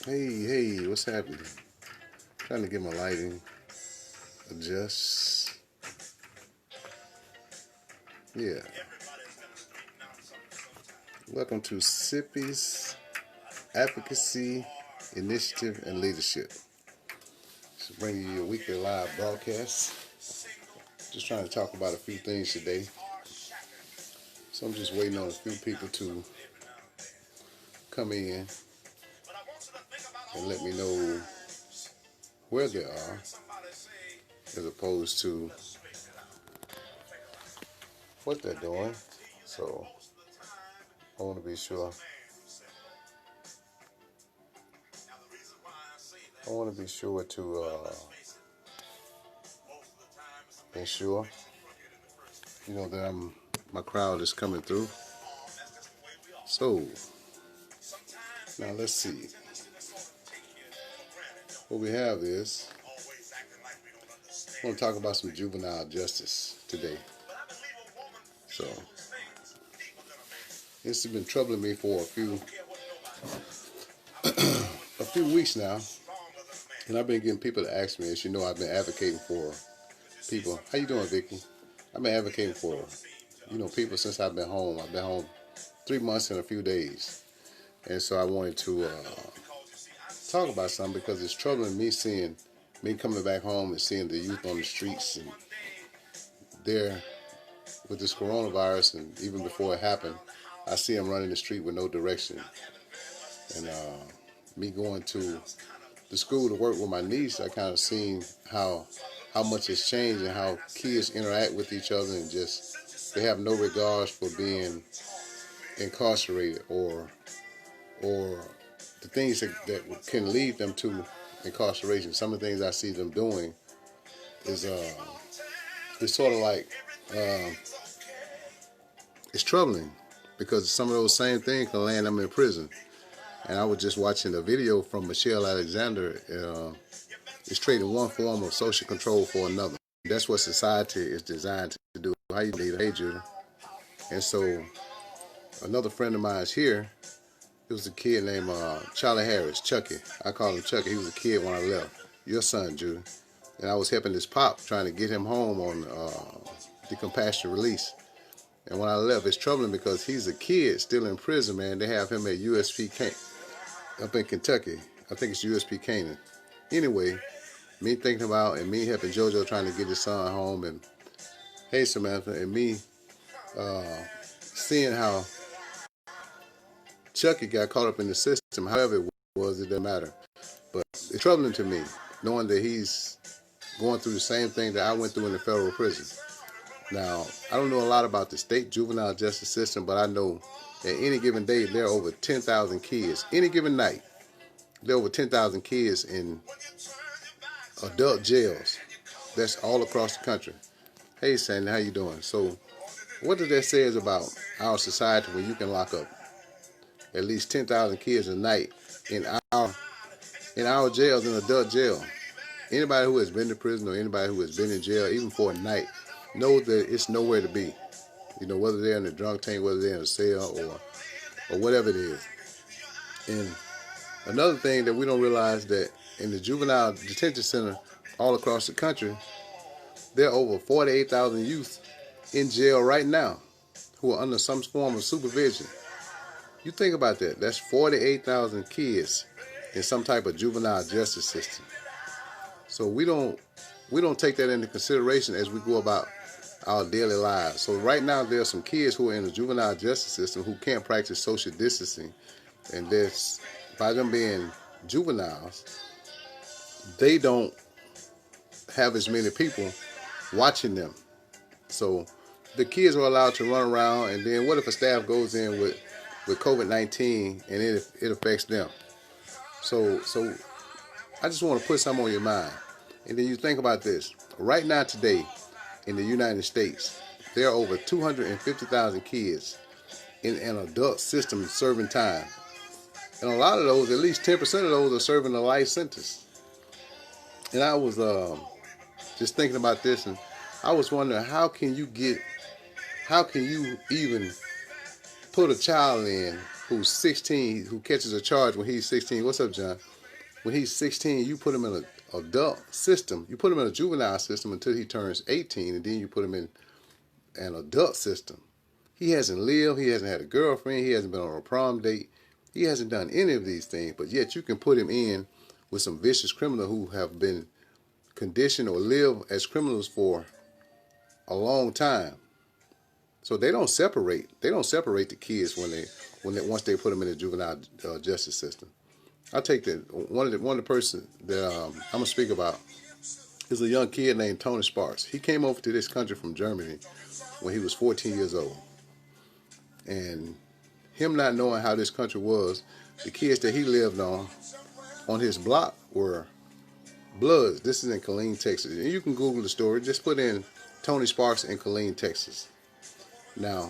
Hey, what's happening? Trying to get my lighting adjust. Yeah. Welcome to Sippy's Advocacy Initiative and Leadership. Just bringing you a weekly live broadcast. Just trying to talk about a few things today. So I'm just waiting on a few people to come in and let me know where they are, as opposed to what they're doing. So I want to be sure. I want to be sure to ensure, that my crowd is coming through. So now let's see. What we have is, I want to talk about some juvenile justice today. So this has been troubling me for a few weeks now, and I've been getting people to ask me. As you know, I've been advocating for people. How you doing, Vicky? I've been advocating for people since I've been home. I've been home 3 months and a few days, and so I wanted to talk about something because it's troubling me seeing me coming back home and seeing the youth on the streets, and they're with this coronavirus, and even before it happened, I see them running the street with no direction. And me going to the school to work with my niece, I kind of seen how much has changed and how kids interact with each other, and just they have no regards for being incarcerated or the things that can lead them to incarceration. Some of the things I see them doing is it's sort of like it's troubling, because some of those same things can land them in prison. And I was just watching a video from Michelle Alexander. It's trading one form of social control for another. That's what society is designed to do. How you need, hey Judah. And so another friend of mine is here. It was a kid named Charlie Harris, Chucky. I call him Chucky. He was a kid when I left. Your son, Judah. And I was helping his pop, trying to get him home on the compassionate release. And when I left, it's troubling because he's a kid still in prison, man. They have him at USP up in Kentucky. I think it's USP Canaan. Anyway, me thinking about and me helping JoJo trying to get his son home, and hey Samantha, and me seeing how Chucky got caught up in the system. However it was, it doesn't matter. But it's troubling to me knowing that he's going through the same thing that I went through in the federal prison. Now, I don't know a lot about the state juvenile justice system, but I know that any given day there are over 10,000 kids. Any given night, there are over 10,000 kids in adult jails. That's all across the country. Hey, Sandy, how you doing? So, what does that say about our society when you can lock up at least 10,000 kids a night in our jails, in adult jail? Anybody who has been to prison or anybody who has been in jail, even for a night, know that it's nowhere to be. Whether they're in the drunk tank, whether they're in a cell, or whatever it is. And another thing that we don't realize, that in the juvenile detention center all across the country, there are over 48,000 youth in jail right now who are under some form of supervision. You think about that. That's 48,000 kids in some type of juvenile justice system. So we don't take that into consideration as we go about our daily lives. So right now there are some kids who are in the juvenile justice system who can't practice social distancing, and that's by them being juveniles, they don't have as many people watching them. So the kids are allowed to run around, and then what if a staff goes in with COVID-19 and it affects them? So I just want to put something on your mind. And then you think about this. Right now today in the United States, there are over 250,000 kids in an adult system serving time. And a lot of those, at least 10% of those, are serving a life sentence. And I was just thinking about this, and I was wondering, how can you even put a child in who's 16, who catches a charge when he's 16. What's up, John? When he's 16, you put him in an adult system. You put him in a juvenile system until he turns 18, and then you put him in an adult system. He hasn't lived. He hasn't had a girlfriend. He hasn't been on a prom date. He hasn't done any of these things, but yet you can put him in with some vicious criminals who have been conditioned or live as criminals for a long time. So they don't separate. They don't separate the kids once they put them in the juvenile justice system. I'll take that. One of the person that I'm gonna speak about is a young kid named Tony Sparks. He came over to this country from Germany when he was 14 years old, and him not knowing how this country was, the kids that he lived on his block were Bloods. This is in Killeen, Texas, and you can Google the story. Just put in Tony Sparks in Killeen, Texas. Now,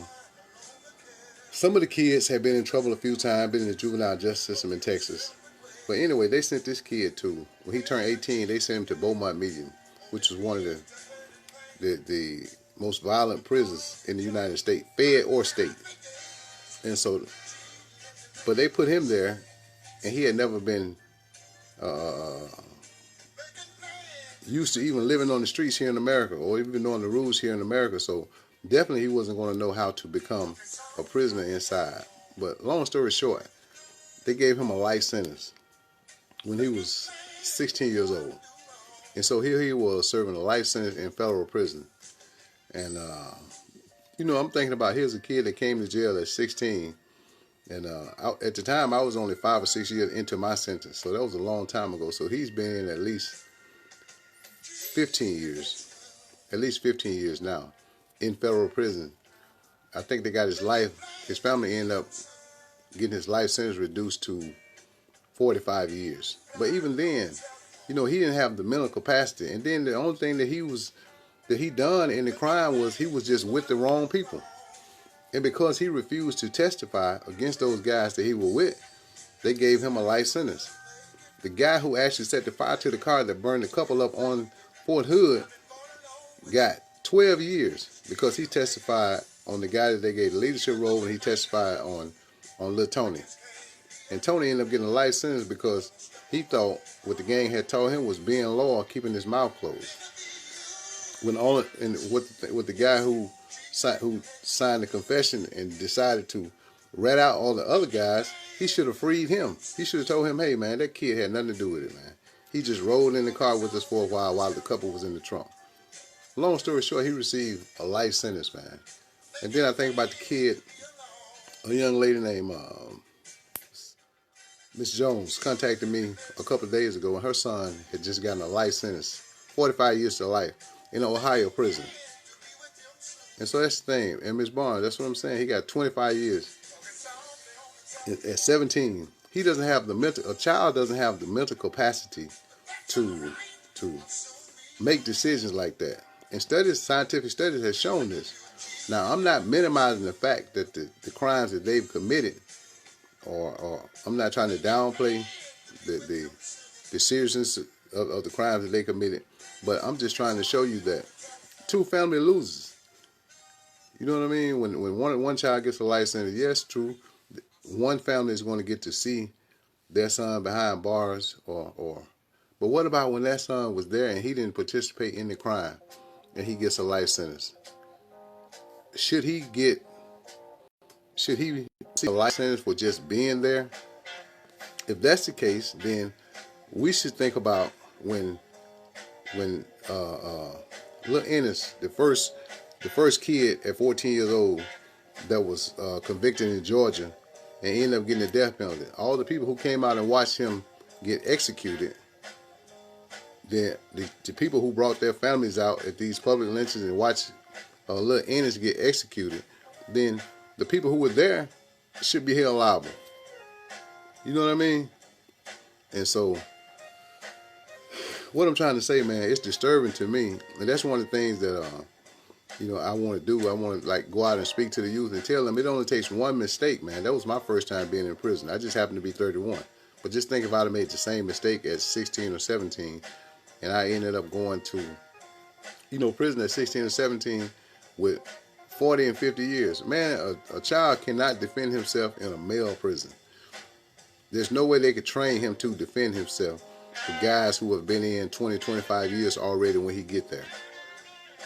some of the kids have been in trouble a few times, been in the juvenile justice system in Texas. But anyway, they sent this kid when he turned 18, they sent him to Beaumont Medium, which was one of the most violent prisons in the United States, fed or state. And so, but they put him there, and he had never been used to even living on the streets here in America, or even knowing the rules here in America. So definitely he wasn't going to know how to become a prisoner inside. But long story short, they gave him a life sentence when he was 16 years old. And so here he was serving a life sentence in federal prison. And, I'm thinking about, here's a kid that came to jail at 16. And at the time, I was only 5 or 6 years into my sentence. So that was a long time ago. So he's been in at least 15 years. At least 15 years now in federal prison. I think they got his family ended up getting his life sentence reduced to 45 years. But even then, he didn't have the mental capacity. And then the only thing that he done in the crime was he was just with the wrong people. And because he refused to testify against those guys that he was with, they gave him a life sentence. The guy who actually set the fire to the car that burned the couple up on Fort Hood got 12 years because he testified on the guy that they gave the leadership role, and he testified on Lil Tony. And Tony ended up getting a life sentence because he thought what the gang had told him was being loyal, keeping his mouth closed. With the guy who signed the confession and decided to rat out all the other guys, he should have freed him. He should have told him, hey man, that kid had nothing to do with it, man. He just rolled in the car with us for a while the couple was in the trunk. Long story short, he received a life sentence, man. And then I think about the kid, a young lady named Miss Jones contacted me a couple of days ago, and her son had just gotten a life sentence, 45 years to life, in an Ohio prison. And so that's the thing. And Miss Barnes, that's what I'm saying. He got 25 years. At 17, he doesn't have a child doesn't have the mental capacity to make decisions like that. And scientific studies have shown this. Now, I'm not minimizing the fact that the crimes that they've committed, or I'm not trying to downplay the seriousness of the crimes that they committed, but I'm just trying to show you that two family loses. You know what I mean? When one child gets a life sentence, yes, true, one family is going to get to see their son behind bars, but what about when that son was there and he didn't participate in the crime and he gets a life sentence? Should he see a life sentence for just being there? If that's the case, then we should think about when Lil Ennis, the first kid at 14 years old that was convicted in Georgia and ended up getting the death penalty. All the people who came out and watched him get executed, the people who brought their families out at these public lynchings and watched Lil Ennis get executed, then the people who were there should be held liable. You know what I mean? And so, what I'm trying to say, man, it's disturbing to me, and that's one of the things that I want to do. I want to go out and speak to the youth and tell them it only takes one mistake, man. That was my first time being in prison. I just happened to be 31. But just think if I'd have made the same mistake at 16 or 17, and I ended up going to, prison at 16 or 17 with 40 and 50 years. Man, a child cannot defend himself in a male prison. There's no way they could train him to defend himself. The guys who have been in 20, 25 years already when he get there.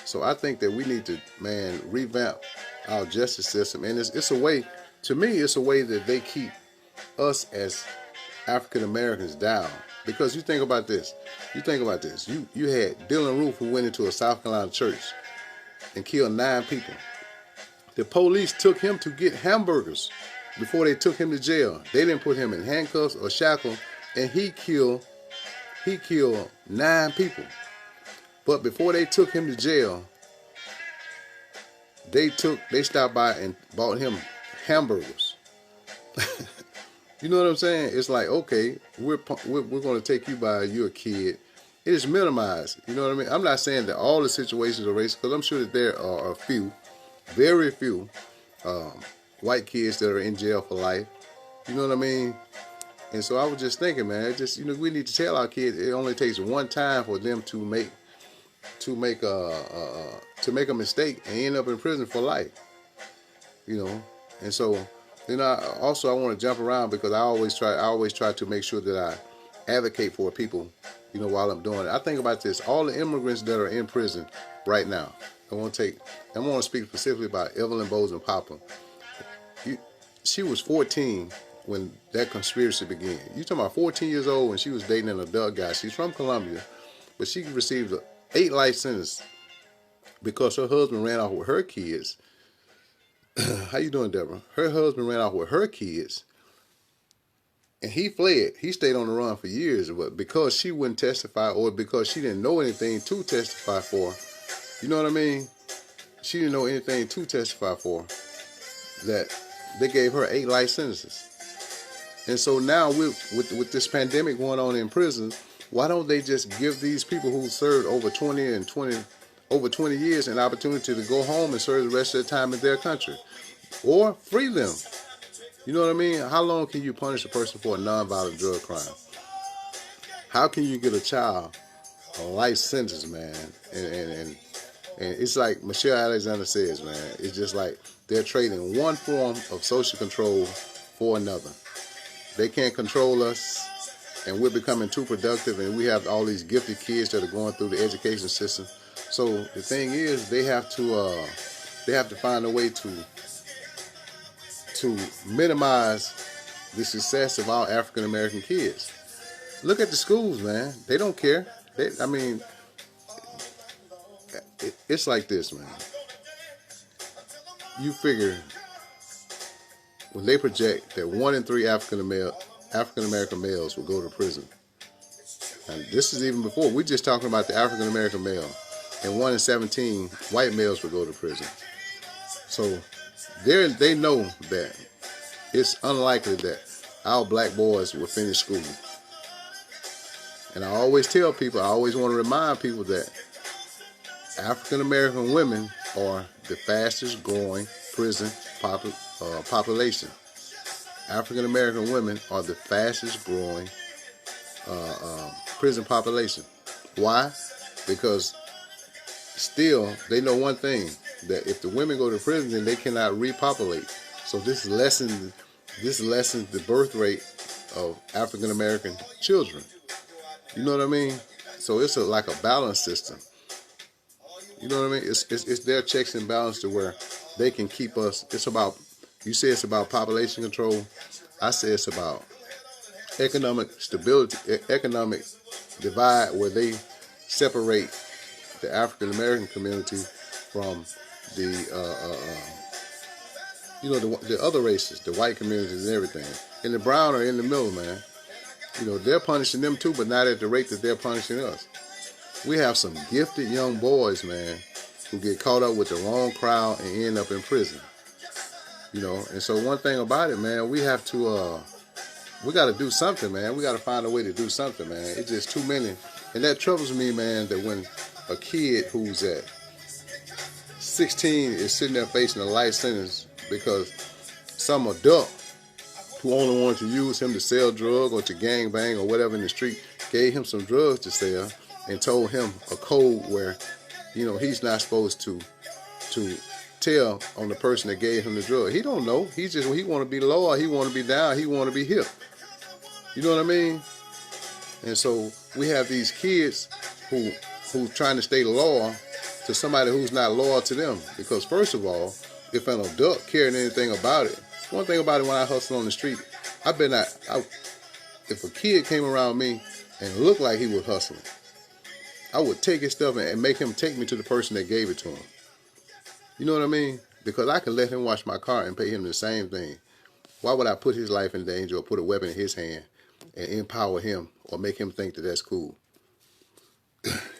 So I think that we need to, man, revamp our justice system. And it's a way, to me, it's a way that they keep us as African Americans down. Because you think about this. You had Dylan Roof, who went into a South Carolina church and killed 9 people. The police took him to get hamburgers before they took him to jail. They didn't put him in handcuffs or shackles, and he killed 9 people. But before they took him to jail, they stopped by and bought him hamburgers. You know what I'm saying? It's like, okay, we're going to take you by, you're a kid. It is minimized. You know what I mean? I'm not saying that all the situations are racist, because I'm sure that there are a few, very few, white kids that are in jail for life. You know what I mean? And so I was just thinking, man, we need to tell our kids it only takes one time for them to make a mistake and end up in prison for life. You know, and so then I want to jump around, because I always try to make sure that I advocate for people, you know, while I'm doing it. I think about this: all the immigrants that are in prison right now. I want to speak specifically about Evelyn Bozeman Papa. She was 14 when that conspiracy began. You talking about 14 years old when she was dating an adult guy. She's from Colombia, but she received an 8 life sentence because her husband ran off with her kids. How you doing, Deborah? Her husband ran off with her kids, and he fled. He stayed on the run for years, but because she wouldn't testify, or because she didn't know anything to testify for, you know what I mean? She didn't know anything to testify for, that they gave her 8 life sentences. And so now with this pandemic going on in prisons, why don't they just give these people who served over 20 years an opportunity to go home and serve the rest of their time in their country, or free them? You know what I mean? How long can you punish a person for a nonviolent drug crime? How can you get a child a life sentence, man? And it's like Michelle Alexander says, man, it's just like they're trading one form of social control for another. They can't control us, and we're becoming too productive, and we have all these gifted kids that are going through the education system. So the thing is, they have to find a way to minimize the success of our African American kids. Look at the schools, man. They don't care. It's like this, man. You figure when they project that 1 in 3 African American males will go to prison. And this is even before. We're just talking about the African American male. And 1 in 17 white males will go to prison. So they know that it's unlikely that our black boys will finish school. And I always tell people, I always want to remind people that African American women are the fastest growing prison population. African American women are the fastest growing prison population. Why? Because still they know one thing, that if the women go to prison, then they cannot repopulate. So this lessens the birth rate of African American children. You know what I mean? So it's like a balance system. You know what I mean? It's their checks and balance to where they can keep us. It's about, you say it's about population control. I say it's about economic stability, economic divide, where they separate the African American community from the the other races, the white communities and everything. And the brown are in the middle, man. You know, they're punishing them too, but not at the rate that they're punishing us. We have some gifted young boys, man, who get caught up with the wrong crowd and end up in prison. You know, and so one thing about it, man, we got to do something, man. We got to find a way to do something, man. It's just too many. And that troubles me, man, that when a kid who's at 16 is sitting there facing a life sentence because some adult who only wanted to use him to sell drugs or to gangbang or whatever in the street gave him some drugs to sell and told him a code where, you know, he's not supposed to tell on the person that gave him the drug. He don't know. He want to be low, he want to be down, he want to be hip. You know what I mean? And so we have these kids who trying to stay loyal to somebody who's not loyal to them. Because first of all, if an adult cared anything about it, one thing about it when I hustle on the street, if a kid came around me and looked like he was hustling, I would take his stuff and make him take me to the person that gave it to him. You know what I mean? Because I can let him wash my car and pay him the same thing. Why would I put his life in danger or put a weapon in his hand and empower him or make him think that that's cool?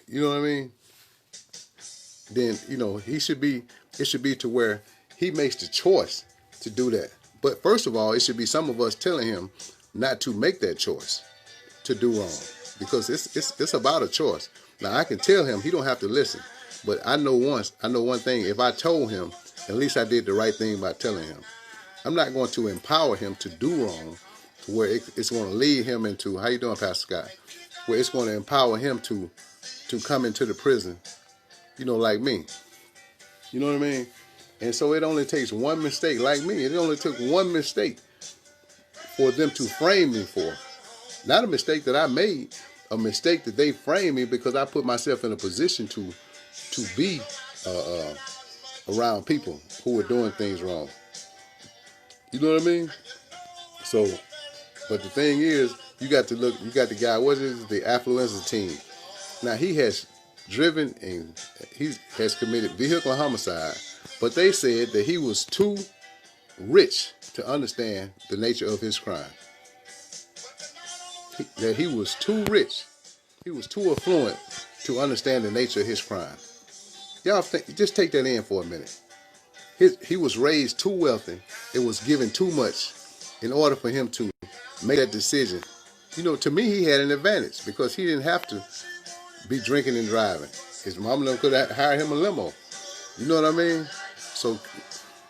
You know what I mean? Then, it should be to where he makes the choice to do that. But first of all, it should be some of us telling him not to make that choice to do wrong, because it's about a choice. Now, I can tell him, he don't have to listen, but I know one thing. If I told him, at least I did the right thing by telling him. I'm not going to empower him to do wrong to where it's going to lead him into, how you doing, Pastor Scott? Where it's going to empower him to come into the prison, like me. You know what I mean? And so it only takes one mistake, like me. It only took one mistake for them to frame me for. Not a mistake that I made, a mistake that they framed me because I put myself in a position to be around people who were doing things wrong. You know what I mean? So, but the thing is, you got the guy, what is it, the affluenza team. Now, he has driven and he has committed vehicular homicide, but they said that he was too rich to understand the nature of his crime. That he was too rich, he was too affluent to understand the nature of his crime. Y'all just take that in for a minute. He was raised too wealthy. It was given too much in order for him to make that decision. To me, he had an advantage because he didn't have to be drinking and driving. His mama could have hired him a limo. You know what I mean? So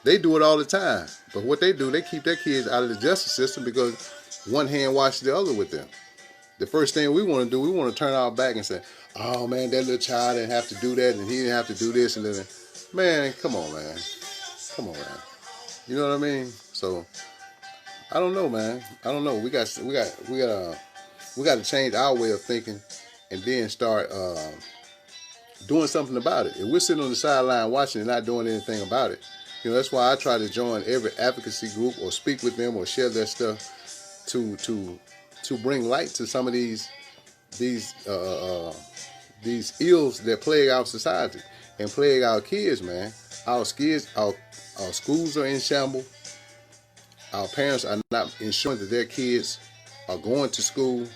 they do it all the time. But what they do, they keep their kids out of the justice system because one hand washes the other with them. The first thing we want to do, we want to turn our back and say, oh man, that little child didn't have to do that and he didn't have to do this and then, man, come on, man. Come on, man. You know what I mean? So I don't know, man. I don't know. We got to change our way of thinking and then start doing something about it. If we're sitting on the sideline watching and not doing anything about it, that's why I try to join every advocacy group or speak with them or share their stuff to bring light to some of these ills that plague our society and plague our kids, man. Our schools are in shambles. Our parents are not ensuring that their kids are going to school.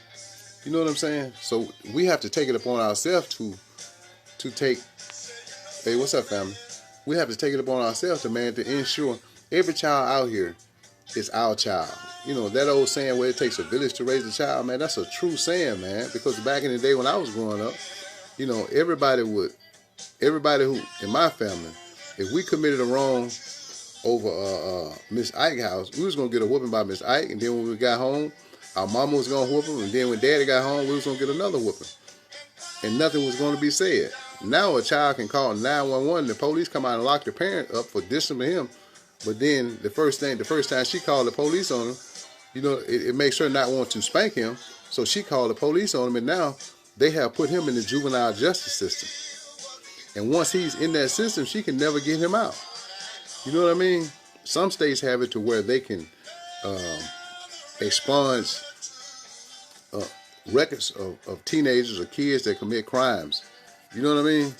You know what I'm saying? So we have to take it upon ourselves to take. Hey, what's up, family? We have to take it upon ourselves to ensure every child out here is our child. That old saying where it takes a village to raise a child, man, that's a true saying, man. Because back in the day when I was growing up, everybody who in my family, if we committed a wrong over Miss Ike's house, we was gonna get a whooping by Miss Ike, and then when we got home, our mama was gonna whoop him, and then when Daddy got home, we was gonna get another whooping, and nothing was gonna be said. Now a child can call 911, the police come out and lock the parent up for disciplining him, but then the first time she called the police on him, it makes her not want to spank him, so she called the police on him, and now they have put him in the juvenile justice system. And once he's in that system, she can never get him out. You know what I mean? Some states have it to where they can expunge records of teenagers or kids that commit crimes. You know what I mean?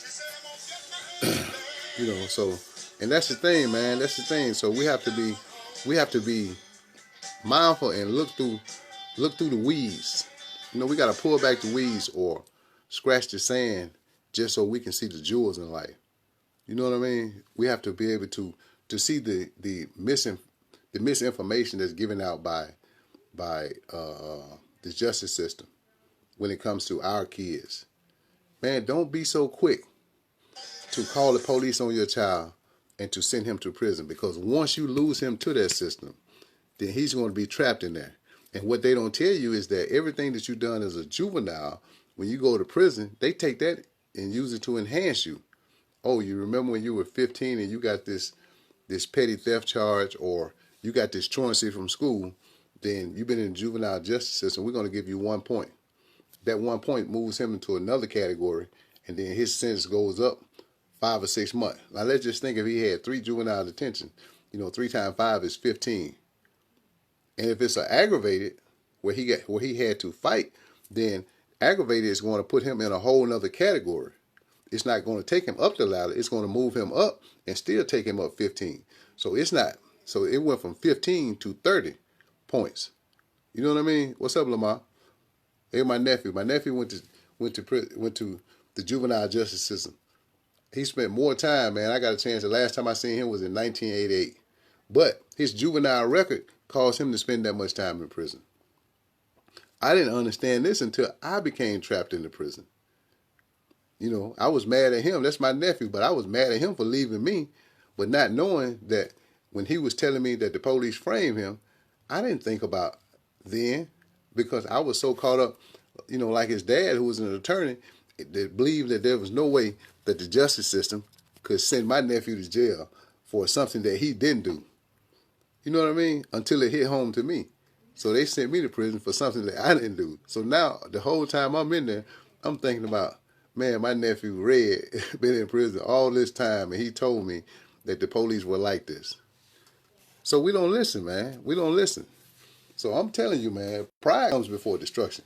So, and that's the thing, man. That's the thing. So we have to be mindful and look through the weeds. We got to pull back the weeds or scratch the sand just so we can see the jewels in life. You know what I mean? We have to be able to see the misinformation that's given out by the justice system when it comes to our kids. Man, don't be so quick to call the police on your child and to send him to prison, because once you lose him to that system, then he's going to be trapped in there. And what they don't tell you is that everything that you've done as a juvenile, when you go to prison, they take that and use it to enhance you oh, you remember when you were 15 and you got this petty theft charge, or you got this truancy from school, then you've been in the juvenile justice system. We're going to give you 1 point. That 1 point moves him into another category, and then his sentence goes up 5 or 6 months. Now let's just think if he had 3 juvenile detention, 3 times 5 is 15. And if it's an aggravated where he had to fight, then aggravated is going to put him in a whole nother category. It's not going to take him up the ladder. It's going to move him up and still take him up 15. So it's not. So it went from 15 to 30 points. You know what I mean? What's up, Lamar? Hey, my nephew. My nephew went to the juvenile justice system. He spent more time, man. I got a chance. The last time I seen him was in 1988. But his juvenile record caused him to spend that much time in prison. I didn't understand this until I became trapped in the prison. I was mad at him. That's my nephew, but I was mad at him for leaving me, but not knowing that when he was telling me that the police framed him, I didn't think about then, because I was so caught up, like his dad, who was an attorney, that believed that there was no way that the justice system could send my nephew to jail for something that he didn't do. You know what I mean? Until it hit home to me. So they sent me to prison for something that I didn't do. So now, the whole time I'm in there, I'm thinking about, man, my nephew Red been in prison all this time, and he told me that the police were like this. So we don't listen, man. We don't listen. So I'm telling you, man, pride comes before destruction.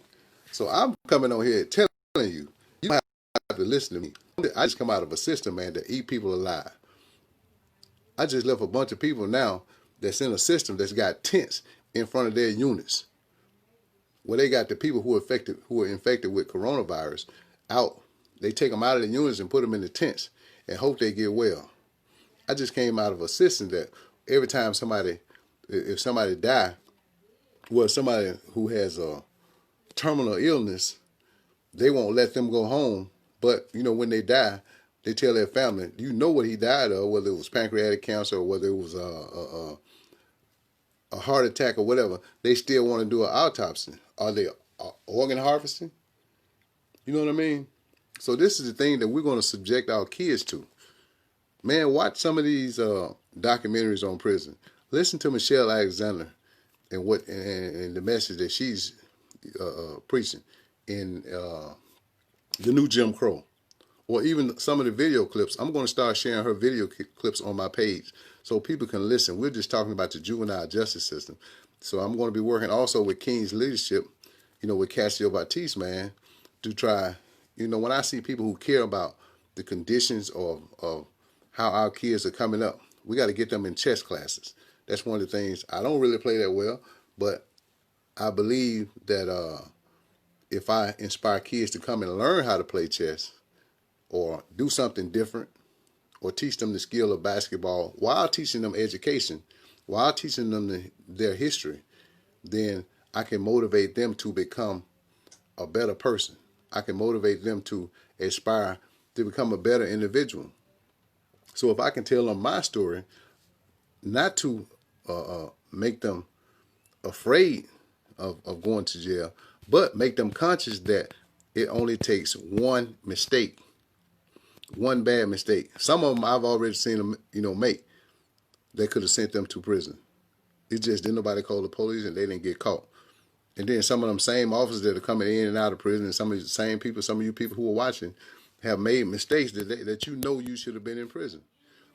So I'm coming on here telling you, you don't have to listen to me. I just come out of a system, man, that eat people alive. I just left a bunch of people now that's in a system that's got tents in front of their units, where they got the people who are infected with coronavirus out. They take them out of the units and put them in the tents and hope they get well. I just came out of a system that every time if somebody die, well, somebody who has a terminal illness, they won't let them go home. But, when they die, they tell their family, what he died of, whether it was pancreatic cancer or whether it was a heart attack or whatever. They still want to do an autopsy. Are they organ harvesting? You know what I mean? So this is the thing that we're going to subject our kids to. Man, watch some of these documentaries on prison. Listen to Michelle Alexander and the message that she's preaching in the new Jim Crow, or even some of the video clips. I'm going to start sharing her video clips on my page so people can listen. We're just talking about the juvenile justice system. So I'm going to be working also with King's Leadership, with Cassio Batiste, man, to try. When I see people who care about the conditions of how our kids are coming up, we got to get them in chess classes. That's one of the things. I don't really play that well, but I believe that if I inspire kids to come and learn how to play chess or do something different or teach them the skill of basketball while teaching them education, while teaching them their history, then I can motivate them to become a better person. I can motivate them to aspire to become a better individual. So if I can tell them my story, not to make them afraid of going to jail, but make them conscious that it only takes one mistake, one bad mistake. Some of them I've already seen them, make, that could have sent them to prison. It just didn't nobody call the police and they didn't get caught. And then some of them same officers that are coming in and out of prison, and some of the same people, some of you people who are watching, have made mistakes that you should have been in prison.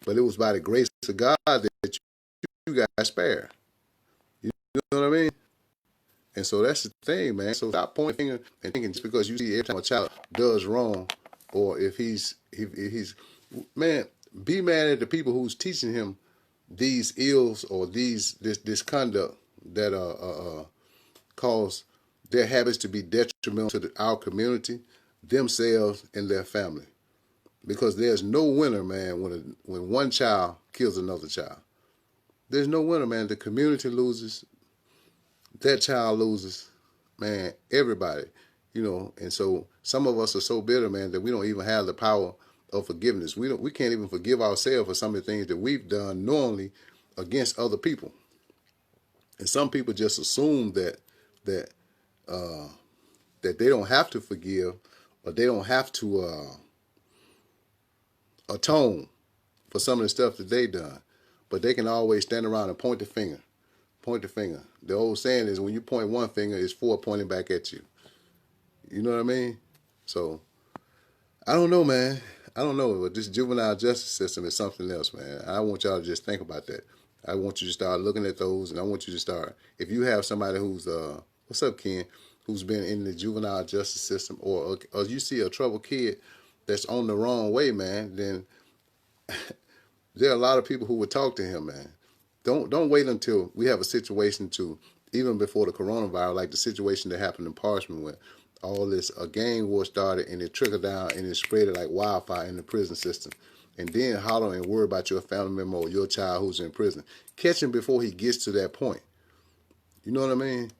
But it was by the grace of God that you got spared. You know what I mean? And so that's the thing, man. So stop pointing finger and thinking just because you see every time a child does wrong, or if he's man, be mad at the people who's teaching him these ills or this conduct that cause their habits to be detrimental to our community, themselves, and their family. Because there's no winner, man, when one child kills another child. There's no winner, man. The community loses. That child loses. Man, everybody. And so some of us are so bitter, man, that we don't even have the power of forgiveness. We can't even forgive ourselves for some of the things that we've done knowingly against other people. And some people just assume that they don't have to forgive, or they don't have to atone for some of the stuff that they done. But they can always stand around and point the finger. Point the finger. The old saying is when you point one finger, it's four pointing back at you. You know what I mean? So, I don't know, man. I don't know, but this juvenile justice system is something else, man. I want y'all to just think about that. I want you to start looking at those, and I want you to start. If you have somebody who's, what's up, Ken, who's been in the juvenile justice system, or you see a troubled kid that's on the wrong way, man, then there are a lot of people who would talk to him, man. Don't wait until we have a situation to, even before the coronavirus, like the situation that happened in Parchment, where all this gang war started and it trickled down and it spread like wildfire in the prison system. And then holler and worry about your family member or your child who's in prison. Catch him before he gets to that point. You know what I mean?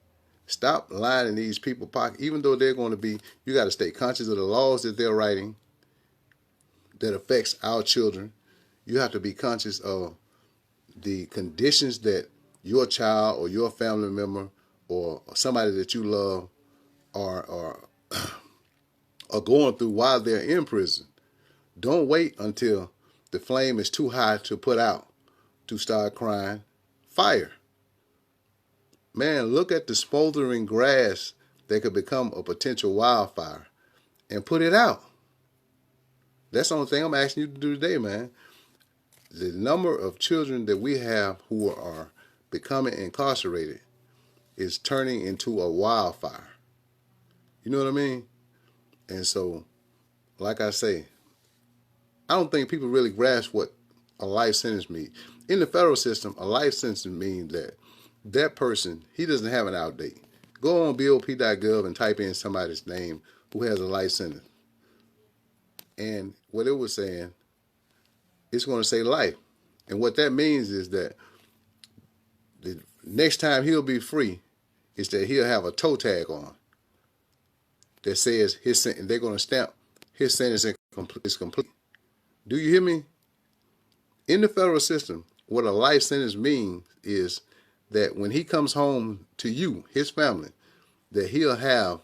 Stop lying in these people's pockets. Even though they're going to be, you got to stay conscious of the laws that they're writing that affects our children. You have to be conscious of the conditions that your child or your family member or somebody that you love are going through while they're in prison. Don't wait until the flame is too high to put out to start crying fire. Man, look at the smoldering grass that could become a potential wildfire and put it out. That's the only thing I'm asking you to do today, man. The number of children that we have who are becoming incarcerated is turning into a wildfire. You know what I mean? And so, like I say, I don't think people really grasp what a life sentence means. In the federal system, a life sentence means that that person, he doesn't have an out date. Go on BOP.gov and type in somebody's name who has a life sentence. And what it was saying, it's going to say life. And what that means is that the next time he'll be free is that he'll have a toe tag on that says his sentence. They're going to stamp his sentence is complete. Do you hear me? In the federal system, what a life sentence means is that when he comes home to you, his family, that he'll have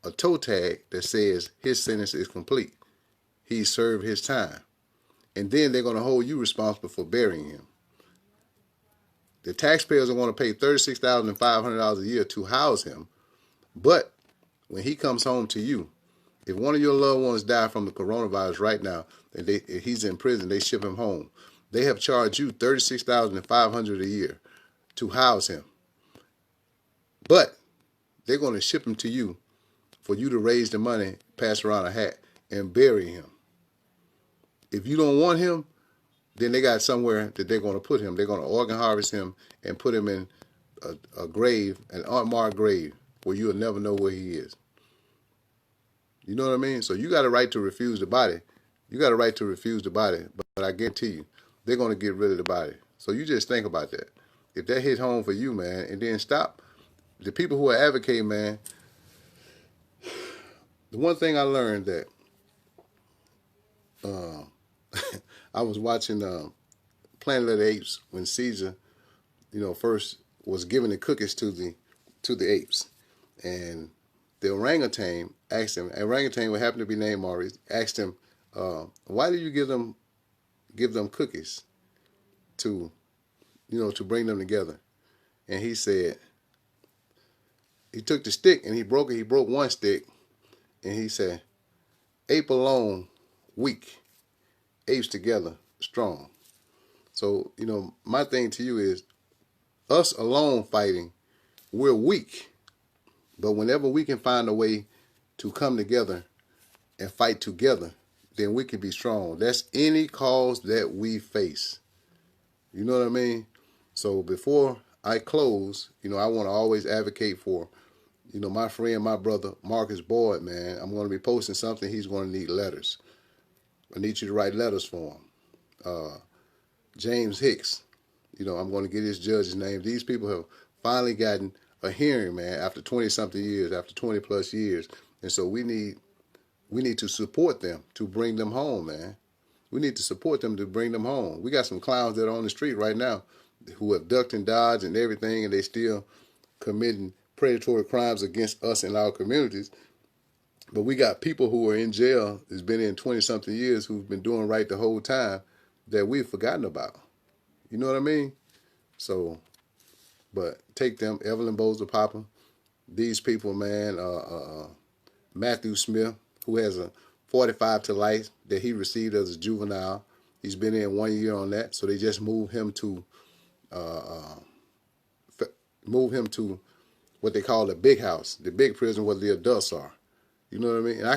a toe tag that says his sentence is complete. He served his time. And then they're going to hold you responsible for burying him. The taxpayers are going to pay $36,500 a year to house him. But when he comes home to you, if one of your loved ones die from the coronavirus right now, and he's in prison, they ship him home. They have charged you $36,500 a year to house him. But they're going to ship him to you for you to raise the money, pass around a hat, and bury him. If you don't want him, then they got somewhere that they're going to put him. They're going to organ harvest him and put him in a grave, an unmarked grave, where you'll never know where he is. You know what I mean? So you got a right to refuse the body. You got a right to refuse the body, but I guarantee you, they're going to get rid of the body. So you just think about that. If that hit home for you, man, and then stop. The people who are advocating, man, the one thing I learned that I was watching Planet of the Apes when Caesar, first was giving the cookies to the apes, and the orangutan asked him. Orangutan would happen to be named Maurice. Asked him, "Why did you give them cookies to bring them together?" And he said, he took the stick and he broke it. He broke one stick, and he said, "Ape alone, weak. Apes together, strong." So, my thing to you is, us alone fighting, we're weak. But whenever we can find a way to come together and fight together, then we can be strong. That's any cause that we face. You know what I mean? So before I close, I want to always advocate for, my friend, my brother, Marcus Boyd, man. I'm going to be posting something. He's going to need letters. I need you to write letters for him. James Hicks, I'm going to get his judge's name. These people have finally gotten a hearing, man, after 20-something years, after 20-plus years. And so we need to support them to bring them home, man. We need to support them to bring them home. We got some clowns that are on the street right now who have ducked and dodged and everything, and they still committing predatory crimes against us and our communities. But we got people who are in jail, has been in 20-something years, who've been doing right the whole time that we've forgotten about. You know what I mean? So, but take them, Evelyn Bozer Papa, these people, man, Matthew Smith, who has a 45 to life that he received as a juvenile. He's been in 1 year on that, so they just move him to what they call the big house, the big prison where the adults are. You know what I mean? And I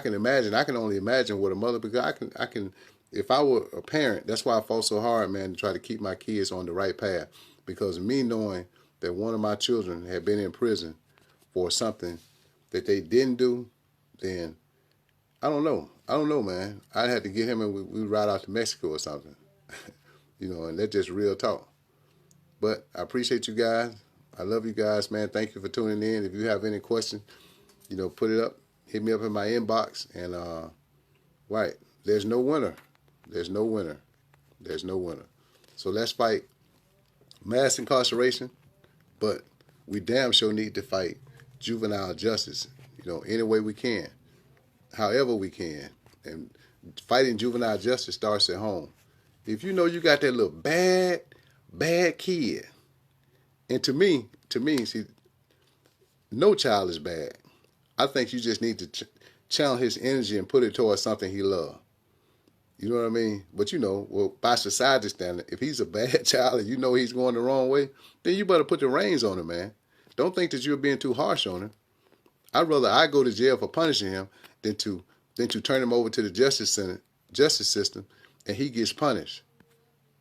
can only imagine what a mother, because I can, if I were a parent, that's why I fought so hard, man, to try to keep my kids on the right path. Because me knowing that one of my children had been in prison for something that they didn't do, then I don't know. I don't know, man. I'd have to get him and we ride out to Mexico or something. And that's just real talk. But I appreciate you guys. I love you guys, man. Thank you for tuning in. If you have any questions, put it up. Hit me up in my inbox. And, right, there's no winner. There's no winner. There's no winner. So let's fight mass incarceration, but we damn sure need to fight juvenile justice, any way we can, however we can. And fighting juvenile justice starts at home. If you know you got that little bad kid, and to me, see, no child is bad. I think you just need to channel his energy and put it towards something he loves. You know what I mean? But by society standard, if he's a bad child and he's going the wrong way, then you better put the reins on him, man. Don't think that you're being too harsh on him. I'd rather I go to jail for punishing him than to turn him over to the justice system, and he gets punished.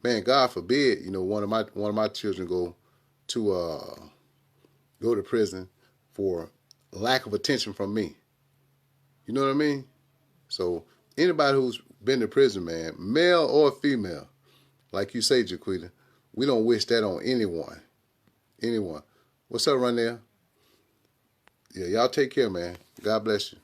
Man, God forbid, one of my children go to prison for lack of attention from me. You know what I mean? So anybody who's been to prison, man, male or female, like you say, Jaquita, we don't wish that on anyone. Anyone. What's up, Ronell? Yeah, y'all take care, man. God bless you.